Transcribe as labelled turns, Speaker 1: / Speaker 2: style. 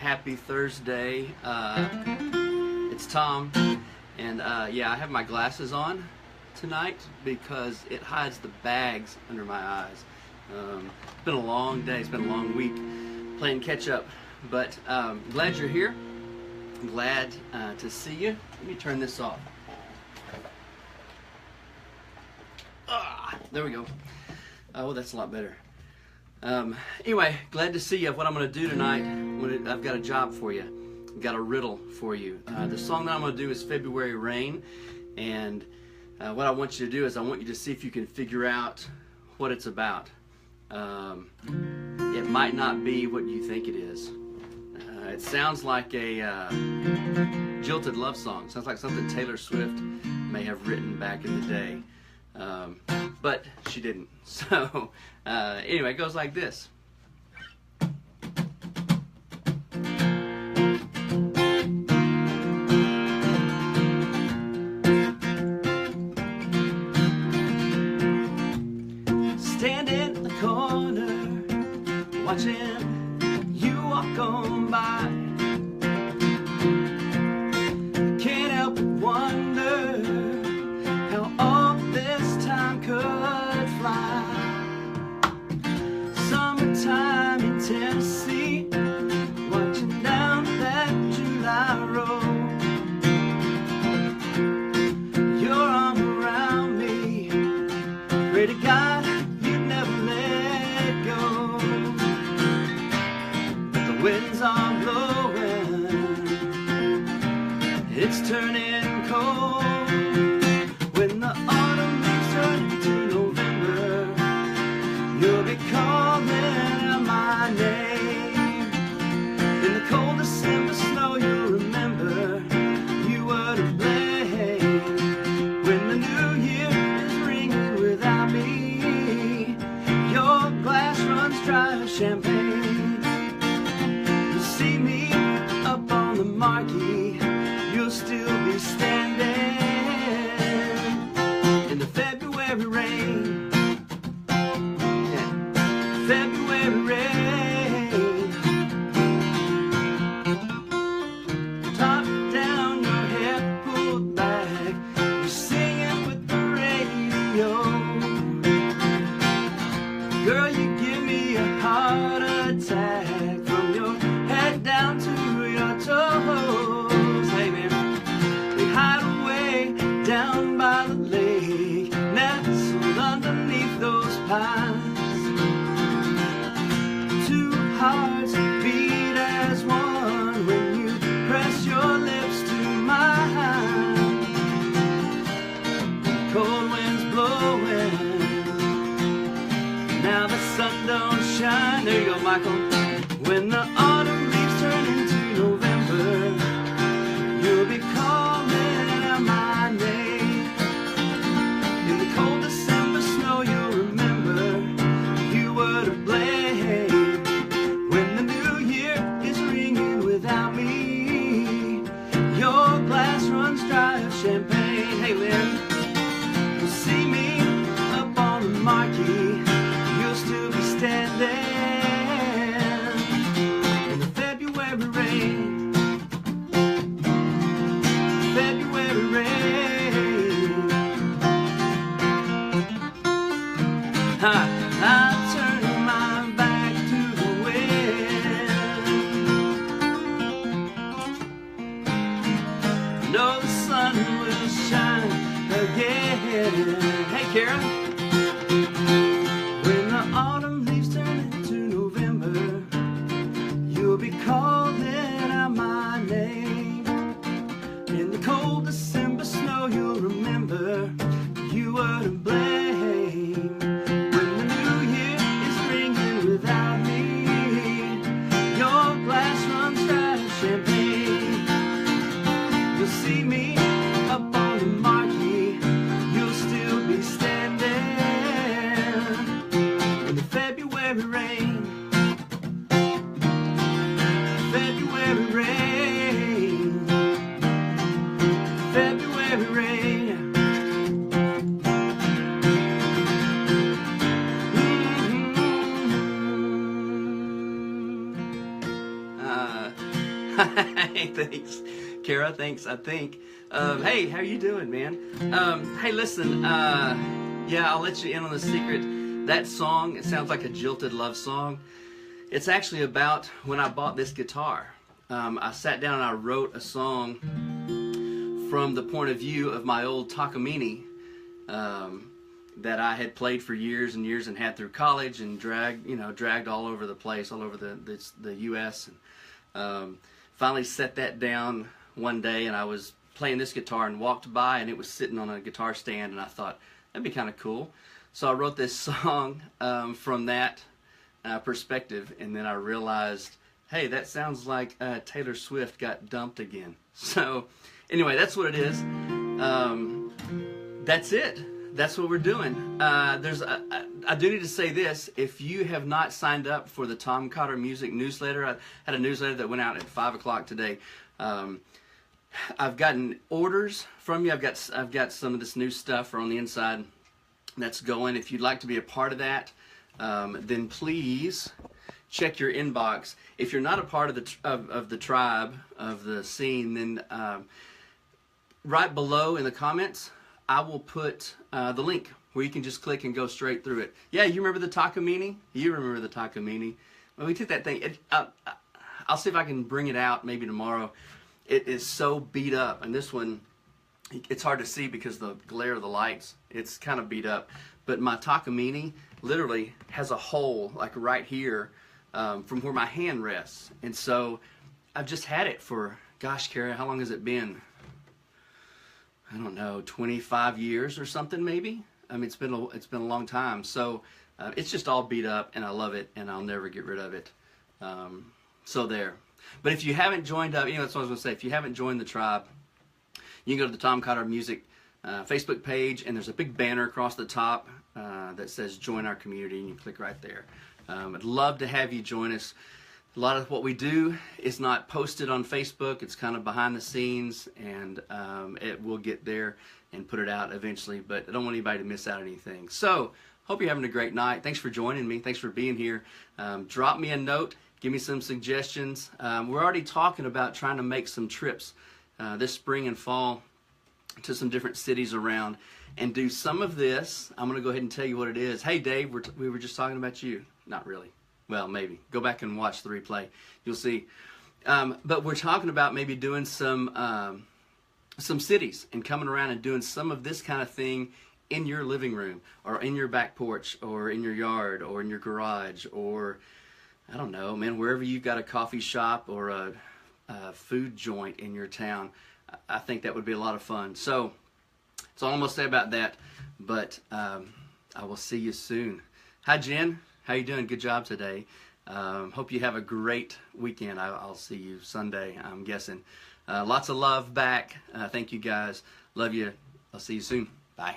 Speaker 1: Happy Thursday. It's Tom, and yeah, I have my glasses on tonight because it hides the bags under my eyes. It's been a long day, it's been a long week playing catch up, but glad you're here. Glad to see you. Let me turn this off. There we go. Oh, that's a lot better. Anyway, glad to see you. What I'm going to do tonight, I've got a job for you. I've got a riddle for you. The song that I'm going to do is February Rain, and what I want you to do is I want you to see if you can figure out what it's about. It might not be what you think it is. It sounds like a jilted love song. Sounds like something Taylor Swift may have written back in the day. But she didn't. So anyway, it goes like this. Standing in the corner, watching you walk on by, can't help but wonder how all this time could fly. Summertime in Tennessee, watching down that July road, your arm around me, pray to God you'd never let go. But the winds are blowing, it's turning cold. When the autumn leaves turn into November, you'll be calling out my name. In the cold December snow, you'll remember you were to blame. When the new year is ringing without me, your glass runs dry of champagne. You'll see me up on the marquee, you'll still be standing in the February rain. Yeah. February rain. Top down, your hair pulled back, you're singing with the radio. Girl, you give me a heart attack from your head down to your toes. Hey man, we hide away down by the lake, nestled underneath those pines. Two hearts beat as one when you press your lips to mine. Cold winds blowing, now the sun don't shine. There you go, Michael. When the autumn leaves turn into November, you'll be calling out my name. In the cold December snow, you'll remember you were to blame. When the new year is ringing without me, your glass runs dry of champagne. Hey Lynn, you'll see me up on the marquee, you'll still be standing Hey, thanks, Kara. Thanks, I think. Hey, how you doing, man? Hey, listen. Yeah, I'll let you in on the secret. That song, it sounds like a jilted love song. It's actually about when I bought this guitar. I sat down and I wrote a song from the point of view of my old Takamine that I had played for years and years and had through college and dragged all over the place, all over the U.S. And finally set that down one day, and I was playing this guitar and walked by, and it was sitting on a guitar stand, and I thought that'd be kind of cool. So I wrote this song from that perspective, and then I realized, hey, that sounds like Taylor Swift got dumped again. So anyway, that's what it is. That's it. That's what we're doing. I do need to say this. If you have not signed up for the Tom Cottar Music newsletter, I had a newsletter that went out at 5 o'clock today. I've gotten orders from you. I've got some of this new stuff on the inside that's going. If you'd like to be a part of that, then please check your inbox. If you're not a part of the tribe, of the scene, then right below in the comments, I will put the link where you can just click and go straight through it. Yeah, you remember the Takamine? You remember the Takamine? Well, we took that thing. I'll see if I can bring it out maybe tomorrow. It is so beat up, and this one, it's hard to see because the glare of the lights. It's kind of beat up. But my Takamine literally has a hole like right here from where my hand rests. And so I've just had it for, gosh, Kara, how long has it been? I don't know, 25 years or something maybe. I mean, it's been a long time. So it's just all beat up, and I love it, and I'll never get rid of it. So there. But if you haven't joined up, that's what I was going to say. If you haven't joined the tribe, you can go to the Tom Cottar Music Facebook page, and there's a big banner across the top that says join our community, and you click right there. I'd love to have you join us. A lot of what we do is not posted on Facebook. It's kind of behind the scenes, and it will get there and put it out eventually, but I don't want anybody to miss out on anything. So, hope you're having a great night. Thanks for joining me. Thanks for being here. Drop me a note. Give me some suggestions. We're already talking about trying to make some trips this spring and fall to some different cities around and do some of this. I'm going to go ahead and tell you what it is. Hey, Dave, we were just talking about you. Not really. Well, maybe. Go back and watch the replay. You'll see. But we're talking about maybe doing some cities and coming around and doing some of this kind of thing in your living room or in your back porch or in your yard or in your garage or, I don't know, man, wherever you've got a coffee shop or a food joint in your town. I think that would be a lot of fun. So that's all I'm going to say about that. But I will see you soon. Hi, Jen. How you doing? Good job today. Hope you have a great weekend. I'll see you Sunday, I'm guessing. Lots of love back. Thank you, guys. Love you. I'll see you soon. Bye.